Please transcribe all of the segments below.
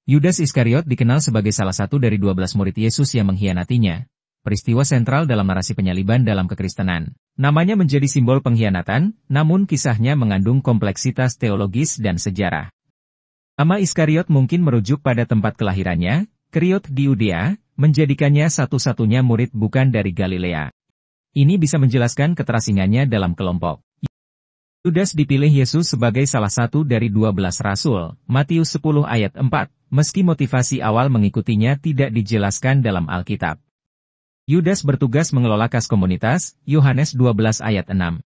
Yudas Iskariot dikenal sebagai salah satu dari 12 murid Yesus yang mengkhianatinya. Peristiwa sentral dalam narasi penyaliban dalam kekristenan. Namanya menjadi simbol pengkhianatan, namun kisahnya mengandung kompleksitas teologis dan sejarah. Nama Iskariot mungkin merujuk pada tempat kelahirannya, Keriot di Yudea, menjadikannya satu-satunya murid bukan dari Galilea. Ini bisa menjelaskan keterasingannya dalam kelompok. Yudas dipilih Yesus sebagai salah satu dari 12 rasul, Matius 10 ayat 4, meski motivasi awal mengikutinya tidak dijelaskan dalam Alkitab. Yudas bertugas mengelola kas komunitas, Yohanes 12 ayat 6.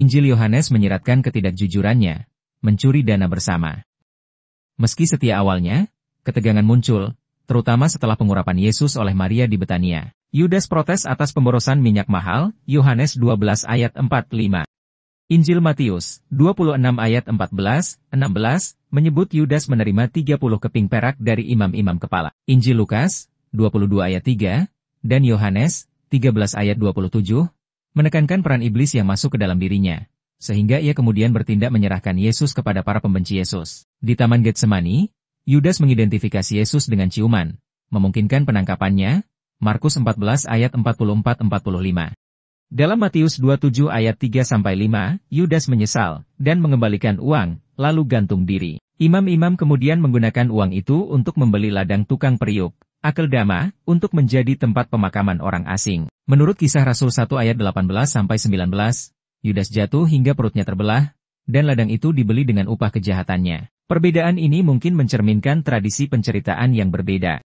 Injil Yohanes menyiratkan ketidakjujurannya, mencuri dana bersama. Meski setia awalnya, ketegangan muncul, terutama setelah pengurapan Yesus oleh Maria di Betania. Yudas protes atas pemborosan minyak mahal, Yohanes 12 ayat 4-5. Injil Matius, 26 ayat 14-16, menyebut Yudas menerima 30 keping perak dari imam-imam kepala. Injil Lukas, 22 ayat 3, dan Yohanes, 13 ayat 27, menekankan peran iblis yang masuk ke dalam dirinya, sehingga ia kemudian bertindak menyerahkan Yesus kepada para pembenci Yesus. Di Taman Getsemani, Yudas mengidentifikasi Yesus dengan ciuman, memungkinkan penangkapannya, Markus 14 ayat 44-45. Dalam Matius 27 ayat 3-5, Yudas menyesal, dan mengembalikan uang, lalu gantung diri. Imam-imam kemudian menggunakan uang itu untuk membeli ladang tukang periuk, Akeldama, untuk menjadi tempat pemakaman orang asing. Menurut Kisah Rasul 1 ayat 18-19, Yudas jatuh hingga perutnya terbelah, dan ladang itu dibeli dengan upah kejahatannya. Perbedaan ini mungkin mencerminkan tradisi penceritaan yang berbeda.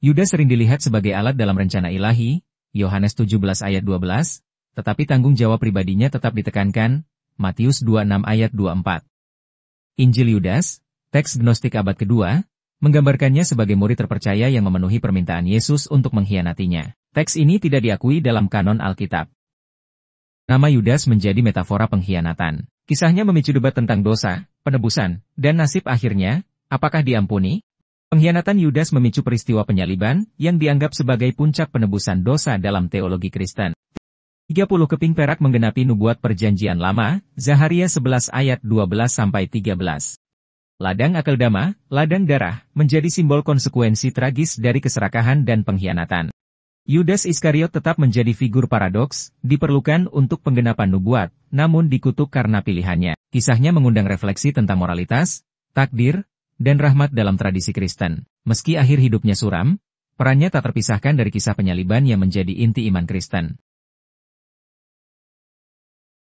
Yudas sering dilihat sebagai alat dalam rencana ilahi, Yohanes 17 ayat 12, tetapi tanggung jawab pribadinya tetap ditekankan, Matius 26 ayat 24. Injil Yudas, teks Gnostik abad kedua, menggambarkannya sebagai murid terpercaya yang memenuhi permintaan Yesus untuk mengkhianatinya. Teks ini tidak diakui dalam kanon Alkitab. Nama Yudas menjadi metafora pengkhianatan. Kisahnya memicu debat tentang dosa, penebusan, dan nasib akhirnya, apakah diampuni? Pengkhianatan Yudas memicu peristiwa penyaliban, yang dianggap sebagai puncak penebusan dosa dalam teologi Kristen. 30 keping perak menggenapi nubuat perjanjian lama, Zaharia 11 ayat 12-13. Ladang Akeldama, ladang darah, menjadi simbol konsekuensi tragis dari keserakahan dan pengkhianatan. Yudas Iskariot tetap menjadi figur paradoks, diperlukan untuk penggenapan nubuat, namun dikutuk karena pilihannya. Kisahnya mengundang refleksi tentang moralitas, takdir, dan rahmat dalam tradisi Kristen. Meski akhir hidupnya suram, perannya tak terpisahkan dari kisah penyaliban yang menjadi inti iman Kristen.